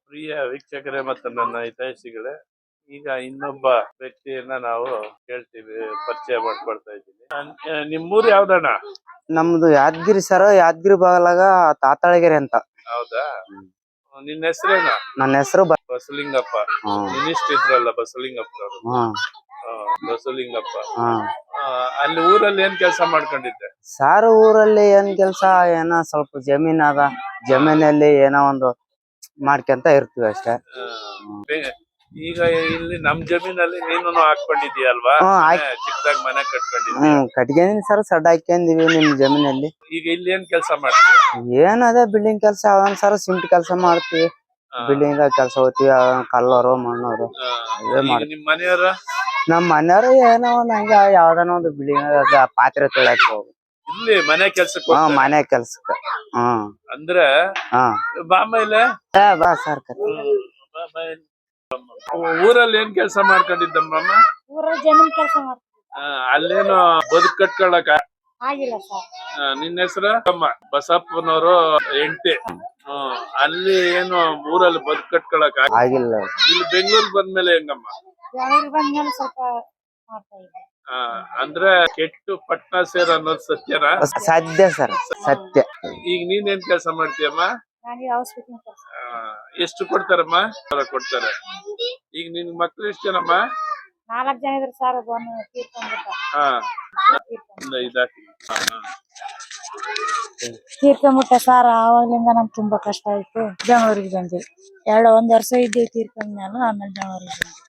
ಪ್ರಿಯ ವೀಕ್ಷಕರೇ ಮತ್ತು ನನ್ನ ಹಿತೈಷಿಗಳೇ, ಈಗ ಇನ್ನೊಬ್ಬ ವ್ಯಕ್ತಿಯನ್ನ ನಾವು ಕೇಳ್ತೀವಿ, ಪರಿಚಯ ಮಾಡ್ಕೊಳ್ತಾ ಇದ್ದೀನಿ. ನಿಮ್ಮೂರು ಯಾವ್ದಣ್ಣ? ನಮ್ದು ಯಾದಗಿರಿ ಸರ್, ಯಾದಗಿರಿ ಬಾಗಲಾಗ ತಾತಾಳಗೆರೆ ಅಂತ. ಹೌದಾ? ನಿನ್ನ ಹೆಸರೇನ? ನನ್ನ ಹೆಸರು ಬಸಲಿಂಗಪ್ಪ. ಮಿನಿಸ್ಟರ್ ಇದ್ರಲ್ಲ ಬಸಲಿಂಗಪ್ಪ ಅವರು. ಬಸಲಿಂಗಪ್ಪ. ಅಲ್ಲಿ ಊರಲ್ಲಿ ಏನ್ ಕೆಲಸ ಮಾಡ್ಕೊಂಡಿದ್ದೆ? ಸಾರು ಊರಲ್ಲಿ ಏನ್ ಕೆಲ್ಸ, ಏನೋ ಸ್ವಲ್ಪ ಜಮೀನ್ ಅದ, ಜಮೀನಲ್ಲಿ ಏನೋ ಒಂದು ಮಾಡ್ಕೊಂತ ಇರ್ತೀವಿ ಅಷ್ಟೇ. ಈಗ ಇಲ್ಲಿ ನಮ್ ಜಮೀನಲ್ಲಿ ನೀನು ಹಾಕೊಂಡಿದ್ಯಲ್ವಾ? ಚಿಕ್ಕದಾಗಿ ಮನೆ ಕಟ್ಕೊಂಡಿದ್ವಿ. ಕಟ್ಕೊಂಡಿನಿ ಸರ್, ಸಡ್ ಹಾಕೊಂಡಿವಿ ನಿಮ್ ಜಮೀನಲ್ಲಿ. ಈಗ ಇಲ್ಲಿ ಏನ್ ಕೆಲಸ ಮಾಡ್ತೀವಿ? ಏನ್ ಅದೇ ಬಿಲ್ಡಿಂಗ್ ಕೆಲಸ ಅವನ್ ಸರ್, ಸಿಮೆಂಟ್ ಕೆಲಸ ಮಾಡ್ತೀವಿ, ಬಿಲ್ಡಿಂಗ್ ಕೆಲಸ ಹೋಗ್ತೀವಿ, ಕಲ್ಲೋರು ಮಣ್ಣೋರು ನಿಮ್ ಮನೆಯವರ? ನಮ್ ಮನೆಯವ್ರು ಏನೋ ಒಂದ್ ಹಂಗ ಯಾವ್ದಾನ ಒಂದು ಬಿಲ್ಡಿಂಗ್ ಪಾತ್ರೆ ತೊಳಕ್ ಹೋಗು ಇಲ್ಲಿ ಮನೆ ಕೆಲ್ಸಕ್ಕೆ. ಮನೆ ಕೆಲ್ಸಕ್ಕ. ಅಂದ್ರೆ ಬಾ ಮೇಲೆ ಬಾ ಸರ್. ಊರಲ್ಲಿ ಏನ್ ಕೆಲಸ ಮಾಡ್ಕೊಂಡಿದ್ದಮ್ಮ? ಊರಲ್ಲಿ ಜಮೀನ್ ಕೆಲಸ ಮಾಡ್ತೀವಿ. ಅಲ್ಲೇನು ಬದುಕು ಕಟ್ಕೊಳಕ ಆಗಿಲ್ಲ ಸರ್. ನಿನ್ನ ಹೆಸರು? ಬಸಪ್ಪನವರು ಹೆಂಡತಿ. ಅಲ್ಲಿ ಏನು ಊರಲ್ಲಿ ಬದುಕು ಕಟ್ಕೊಳಕ ಆಗಿಲ್ಲ. ಇಲ್ಲಿ ಬೆಂಗಳೂರಿಗೆ ಬಂದ್ಮೇಲೆ ಹೆಂಗಮ್ಮ? ಬೆಂಗಳೂರಿಗೆ ಬಂದ್ಮೇಲೆ ಸ್ವಲ್ಪ ಮಾಡ್ತಾ ಇದ್ದೆ. ಅಂದ್ರೆ ಕೆಟ್ಟು ಪಟ್ನ ಸೇರ್ ಅನ್ನೋದು ಸತ್ಯನಾ? ಸತ್ಯ ಸರ್, ಸತ್ಯ. ಈಗ ನೀನೇನ್ ಕೆಲಸ ಮಾಡ್ತೀಯಮ್ಮ? ನನಗೆ ಹೌಸ್ ಕೀಪಿಂಗ್ ಕೆಲಸ. ಎಷ್ಟು ಕೊಡ್ತಾರಮ್ಮ? ಕೊಡ್ತಾರೆ. ಈಗ ನಿನ್ ಮಕ್ಳು ಎಷ್ಟು ಜನಮ್ಮ? 4 ಜನ ಇದ್ರು ಸರ್. ಒಬ್ಬನು ತೀರ್ಕೊಂಡ್ಬಿಟ್ಟ. ತೀರ್ಕೊಂಡ್ಬಿಟ್ಟ ಸರ್. ಆವಾಗ್ಲಿಂದ ನಮ್ಗೆ ತುಂಬಾ ಕಷ್ಟ ಆಯ್ತು. ಬೆಂಗಳೂರಿಗೆ ಬಂದ್ವಿ. 1 ವರ್ಷ ಇದ್ದೀವಿ ತೀರ್ಕೊಂಡ್ಮೇಲೆ. ಆಮೇಲೆ ಬೆಂಗಳೂರಿಗೆ ಬಂದ್ವಿ.